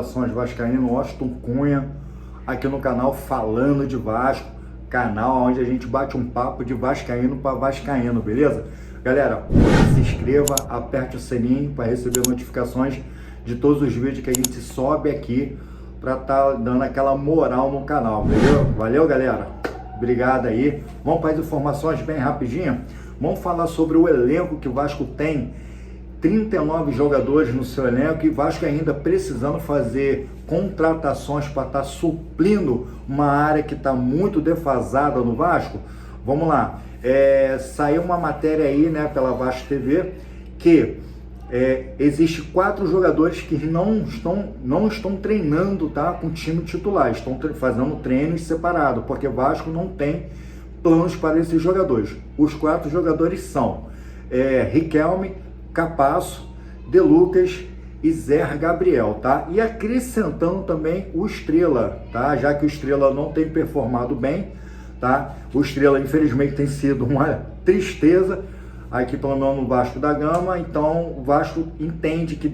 Saudações vascaíno, Washington Cunha, aqui no canal Falando de Vasco, canal onde a gente bate um papo de vascaíno para vascaíno, beleza? Galera, se inscreva, aperte o sininho para receber notificações de todos os vídeos que a gente sobe aqui para estar dando aquela moral no canal, beleza? Valeu, galera? Obrigado aí. Vamos para as informações bem rapidinho? Vamos falar sobre o elenco que o Vasco tem. 39 jogadores no seu elenco e Vasco ainda precisando fazer contratações para estar suprindo uma área que está muito defasada no Vasco. Vamos lá, saiu uma matéria aí, né, pela Vasco TV, que existe 4 jogadores que não estão treinando, tá, com o time titular, estão fazendo treinos separados, porque Vasco não tem planos para esses jogadores. Os 4 jogadores são Riquelme, Capasso, De Lucas e Zé Gabriel, tá? E acrescentando também o Estrela, tá? Já que o Estrela não tem performado bem, tá? O Estrela, infelizmente, tem sido uma tristeza aqui, pelo menos no Vasco da Gama. Então, o Vasco entende que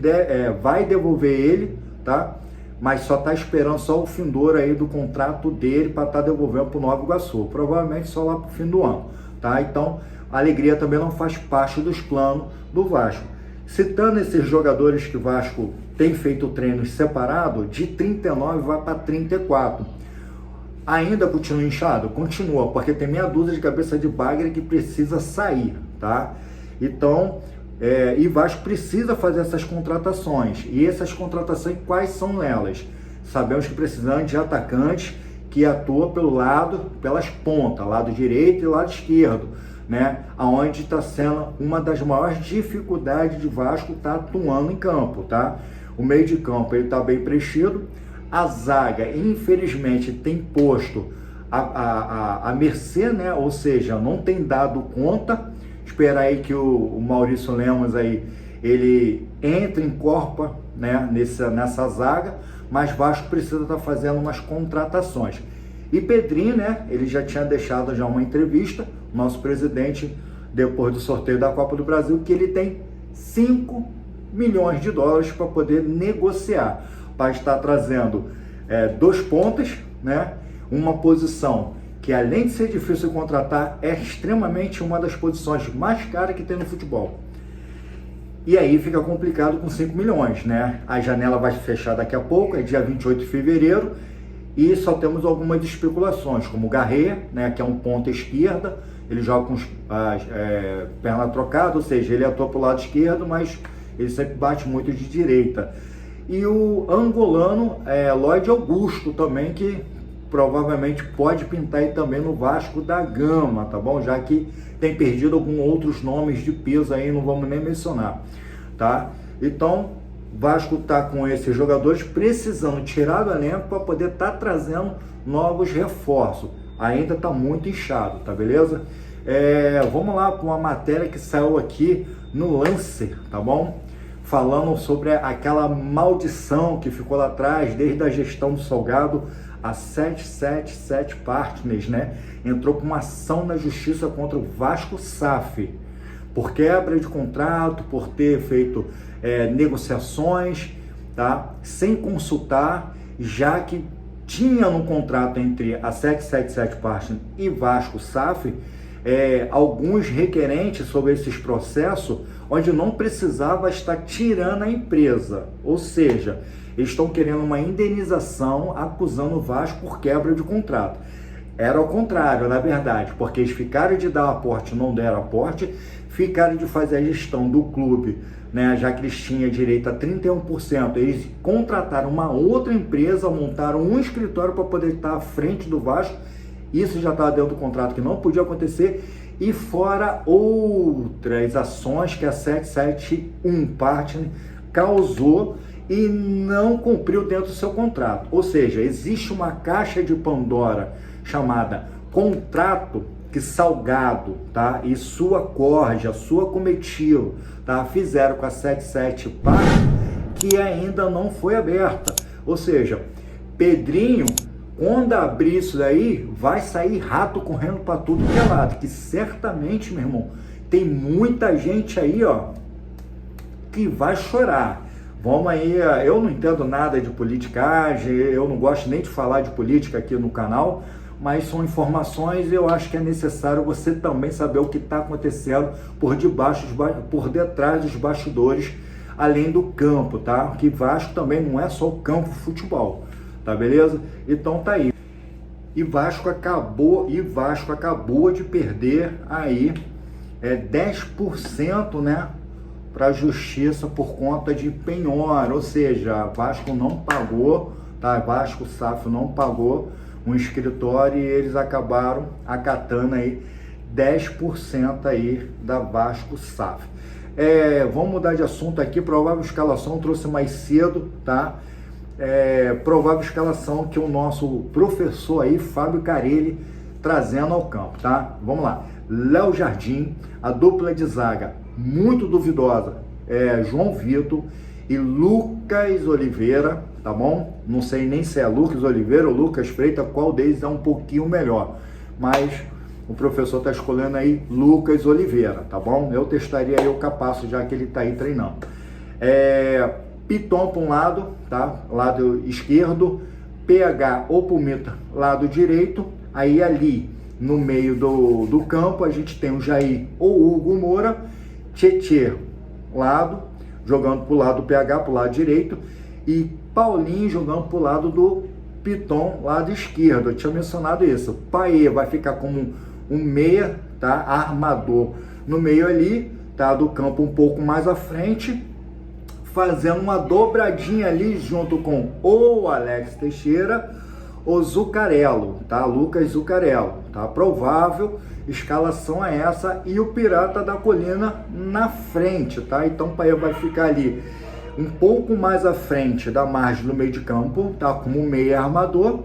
vai devolver ele, tá? Mas só tá esperando só o findouro aí do contrato dele para estar devolvendo para o Nova Iguaçu. Provavelmente só lá pro fim do ano, tá? Então, a alegria também não faz parte dos planos do Vasco. Citando esses jogadores que o Vasco tem feito treinos separados, de 39 vai para 34. Ainda continua inchado? Continua, porque tem meia dúzia de cabeça de bagre que precisa sair, tá? Então, e Vasco precisa fazer essas contratações. E essas contratações, quais são elas? Sabemos que precisamos de atacantes que atuam pelo lado, pelas pontas, lado direito e lado esquerdo, né? Aonde está sendo uma das maiores dificuldades de Vasco estar atuando em campo, tá? O meio de campo ele está bem preenchido, a zaga infelizmente tem posto a mercê, né? Ou seja, não tem dado conta. Esperar aí que o Maurício Lemos aí ele entre em corpo, né? Nessa zaga, mas Vasco precisa estar fazendo umas contratações. E Pedrinho, né, ele já tinha deixado já uma entrevista, nosso presidente, depois do sorteio da Copa do Brasil, que ele tem 5 milhões de dólares para poder negociar, para estar trazendo 2 pontas, né, uma posição que, além de ser difícil de contratar, é extremamente uma das posições mais caras que tem no futebol. E aí fica complicado com 5 milhões, né? A janela vai fechar daqui a pouco, é dia 28 de fevereiro, e só temos algumas especulações, como o Garré, né, que é um ponta esquerda, ele joga com as pernas trocadas, ou seja, ele atua para o lado esquerdo, mas ele sempre bate muito de direita. E o angolano, Lloyd Augusto também, que provavelmente pode pintar aí também no Vasco da Gama, tá bom? Já que tem perdido alguns outros nomes de peso aí, não vamos nem mencionar, tá? Então, Vasco está com esses jogadores precisando tirar do elenco para poder estar trazendo novos reforços. Ainda está muito inchado, tá beleza? Vamos lá para uma matéria que saiu aqui no Lance, tá bom? Falando sobre aquela maldição que ficou lá atrás, desde a gestão do Salgado, a 777 Partners, né? Entrou com uma ação na justiça contra o Vasco SAF, por quebra de contrato, por ter feito negociações, tá, sem consultar, já que tinha no contrato entre a 777 Partners e Vasco SAF alguns requerentes sobre esses processos, onde não precisava estar tirando a empresa, ou seja, eles estão querendo uma indenização acusando o Vasco por quebra de contrato. Era ao contrário, na verdade, porque eles ficaram de dar aporte, não deram aporte, ficaram de fazer a gestão do clube, né, já que eles tinham direito a 31%, eles contrataram uma outra empresa, montaram um escritório para poder estar à frente do Vasco, isso já estava dentro do contrato que não podia acontecer, e fora outras ações que a 771 Partner causou e não cumpriu dentro do seu contrato. Ou seja, existe uma caixa de Pandora chamada contrato que Salgado, tá, e sua corja, sua comitiva, tá, fizeram com a 77 Partners, que ainda não foi aberta. Ou seja, Pedrinho, quando abrir isso daí, vai sair rato correndo para tudo que é lado, que certamente, meu irmão, tem muita gente aí, ó, que vai chorar. vamos aí, eu não entendo nada de politicagem, eu não gosto nem de falar de política aqui no canal, mas são informações e eu acho que é necessário você também saber o que está acontecendo por detrás dos bastidores, além do campo, tá? Que Vasco também não é só o campo de futebol, tá beleza? Então tá aí. E Vasco acabou de perder aí 10%, né, para a justiça por conta de penhora, ou seja, Vasco não pagou, tá? Vasco SAF não pagou um escritório e eles acabaram acatando aí 10% aí da Vasco SAF. Vamos mudar de assunto aqui, provável escalação, trouxe mais cedo, tá? Provável escalação que o nosso professor aí, Fábio Carelli, trazendo ao campo, tá? Vamos lá. Léo Jardim, a dupla de zaga muito duvidosa, João Vitor e Lucas Oliveira, tá bom? Não sei nem se é Lucas Oliveira ou Lucas Freitas, qual deles é um pouquinho melhor, mas o professor tá escolhendo aí Lucas Oliveira, tá bom? Eu testaria aí o Capasso, já que ele tá aí treinando. Piton para um lado, tá? Lado esquerdo, PH ou Pumita, lado direito. Aí ali no meio do campo a gente tem o Jair ou Hugo Moura, Tietê jogando pro lado do PH, pro lado direito, e Paulinho jogando pro lado do Piton, lado esquerdo. Eu tinha mencionado isso. Paê vai ficar como um meia, tá? Armador no meio ali, tá? Do campo um pouco mais à frente, fazendo uma dobradinha ali junto com o Alex Teixeira, o Zuccarello, tá? Lucas Zuccarello, tá? Provável escalação é essa, e o Pirata da Colina na frente, tá? Então o Paê vai ficar ali um pouco mais à frente da margem do meio de campo, tá? Como meia armador,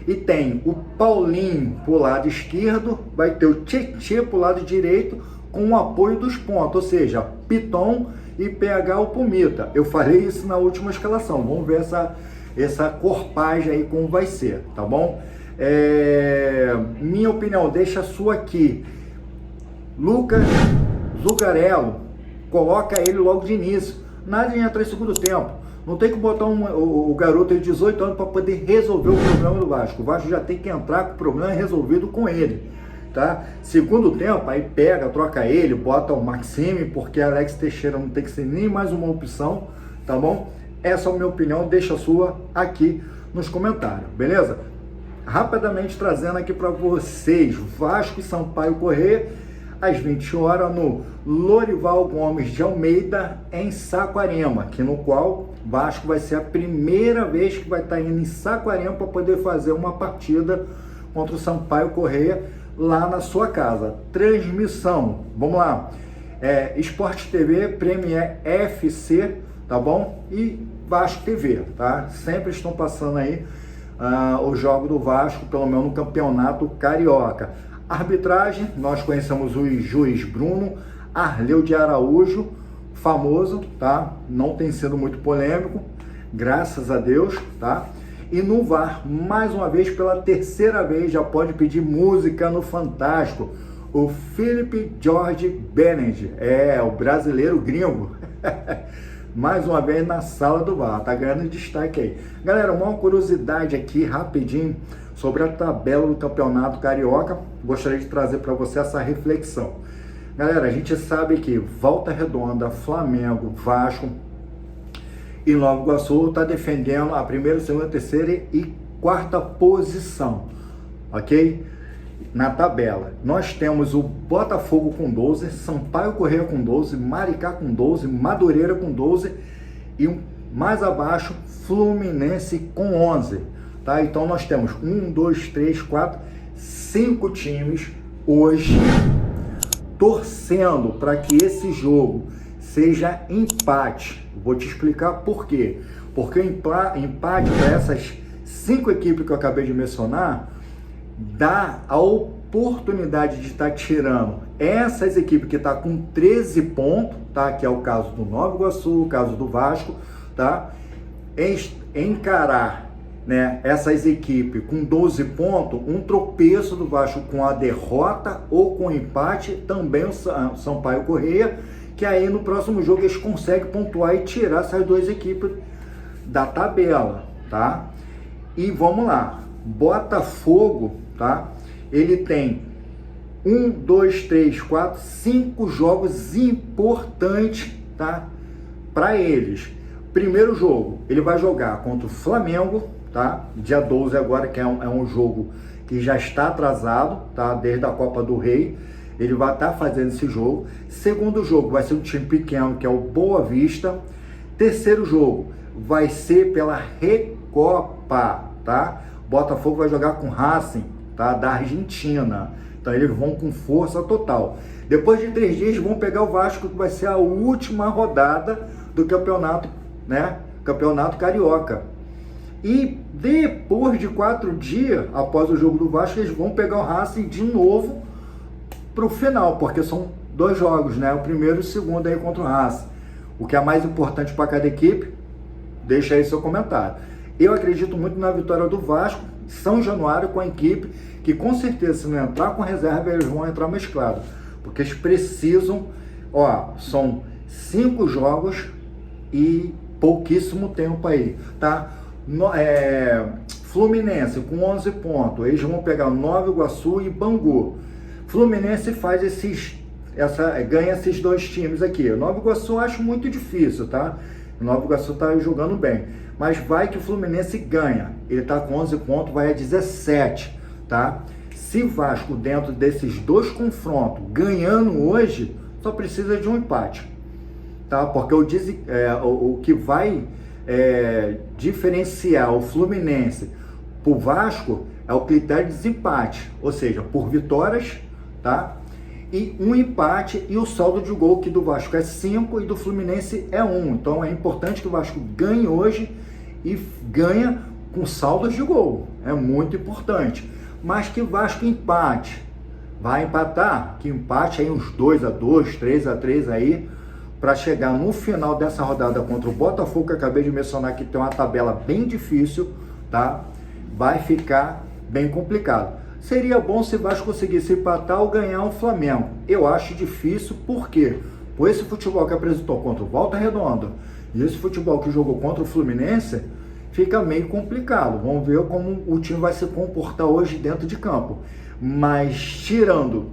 e tem o Paulinho pro lado esquerdo, vai ter o Tietê pro lado direito, com o apoio dos pontos, ou seja, Piton e PH ou Pumita. Eu falei isso na última escalação, vamos ver essa corpagem aí como vai ser, tá bom? Minha opinião, deixa a sua aqui. Lucas Zuccarello, coloca ele logo de início, nada de entrar em segundo tempo. Não tem que botar o garoto de 18 anos para poder resolver o problema do Vasco. O Vasco já tem que entrar com o problema resolvido com ele, tá? Segundo tempo, aí pega, troca ele, bota o Maxime, porque Alex Teixeira não tem que ser nem mais uma opção, tá bom? Essa é a minha opinião, deixa a sua aqui nos comentários, beleza? Rapidamente trazendo aqui para vocês, Vasco e Sampaio Corrêa, às 20 horas, no Lorival Gomes de Almeida, em Saquarema, que no qual Vasco vai ser a primeira vez que vai estar indo em Saquarema para poder fazer uma partida contra o Sampaio Corrêa lá na sua casa. Transmissão, vamos lá, Sport TV, Premier FC, tá bom? E Vasco TV, tá? Sempre estão passando aí o jogo do Vasco, pelo menos no Campeonato Carioca. Arbitragem, nós conhecemos o juiz Bruno Arleu de Araújo, famoso, tá? Não tem sido muito polêmico, graças a Deus, tá? E no VAR, mais uma vez, pela terceira vez, já pode pedir música no Fantástico, o Philip George Bennett, o brasileiro gringo, mais uma vez na sala do VAR, tá ganhando destaque aí. Galera, uma curiosidade aqui, rapidinho, sobre a tabela do Campeonato Carioca, gostaria de trazer para você essa reflexão. Galera, a gente sabe que Volta Redonda, Flamengo, Vasco e Nova Iguaçu está defendendo a primeira, segunda, terceira e quarta posição, ok? Na tabela. Nós temos o Botafogo com 12, Sampaio Corrêa com 12, Maricá com 12, Madureira com 12 e mais abaixo, Fluminense com 11. Tá? Então nós temos 1, 2, 3, 4, 5 times hoje torcendo para que esse jogo seja empate. Vou te explicar por quê. Porque o empate para essas 5 equipes que eu acabei de mencionar dá a oportunidade de estar tirando essas equipes que estão com 13 pontos, tá? Que é o caso do Nova Iguaçu, o caso do Vasco, tá? Encarar, né, essas equipes com 12 pontos, um tropeço do Vasco com a derrota ou com o empate, também o Sampaio Corrêa, que aí no próximo jogo eles conseguem pontuar e tirar essas duas equipes da tabela, tá? E vamos lá, Botafogo, tá? Ele tem 1, 2, 3, 4, 5 jogos importantes, tá? Para eles. Primeiro jogo, ele vai jogar contra o Flamengo, tá? Dia 12 agora, que é um jogo que já está atrasado, tá? Desde a Copa do Rei. Ele vai estar fazendo esse jogo. Segundo jogo vai ser um time pequeno, que é o Boa Vista. Terceiro jogo vai ser pela Recopa, tá? Botafogo vai jogar com Racing, tá? Da Argentina. Então eles vão com força total. Depois de 3 dias vão pegar o Vasco, que vai ser a última rodada do campeonato, né? Campeonato Carioca. E depois de 4 dias, após o jogo do Vasco, eles vão pegar o Racing de novo para o final, porque são 2 jogos, né? O primeiro e o segundo aí contra o Racing. O que é mais importante para cada equipe, deixa aí seu comentário. Eu acredito muito na vitória do Vasco, São Januário, com a equipe, que com certeza, se não entrar com reserva, eles vão entrar mesclado. Porque eles precisam, ó, são 5 jogos e pouquíssimo tempo aí, tá? Fluminense com 11 pontos, eles vão pegar Nova Iguaçu e Bangu. Fluminense ganha esses 2 times aqui. Nova Iguaçu eu acho muito difícil, tá? Nova Iguaçu tá jogando bem, mas vai que o Fluminense ganha. Ele tá com 11 pontos, vai a 17, tá? Se Vasco, dentro desses 2 confrontos, ganhando hoje, só precisa de um empate, tá? Porque o que vai diferenciar o Fluminense pro Vasco é o critério de desempate, ou seja, por vitórias, tá? E um empate, e o saldo de gol, que do Vasco é 5 e do Fluminense é 1. Então é importante que o Vasco ganhe hoje e ganha com saldos de gol. É muito importante. Mas que o Vasco empate. Vai empatar, que empate aí uns 2-2, 3-3 aí, para chegar no final dessa rodada contra o Botafogo, que eu acabei de mencionar, que tem uma tabela bem difícil, tá? Vai ficar bem complicado. Seria bom se o Vasco conseguisse empatar ou ganhar o Flamengo. Eu acho difícil, porque por esse futebol que apresentou contra o Volta Redonda e esse futebol que jogou contra o Fluminense, fica meio complicado. Vamos ver como o time vai se comportar hoje dentro de campo. Mas tirando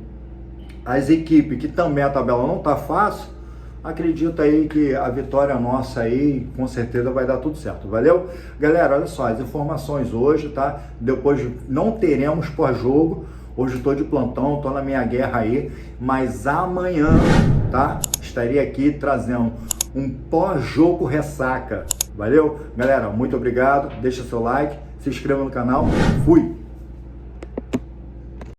as equipes que também a tabela não tá fácil, acredito aí que a vitória nossa aí, com certeza vai dar tudo certo, valeu? Galera, olha só, as informações hoje, tá? Depois não teremos pós-jogo, hoje estou de plantão, estou na minha guerra aí, mas amanhã, tá? Estarei aqui trazendo um pós-jogo ressaca, valeu? Galera, muito obrigado, deixa seu like, se inscreva no canal, fui!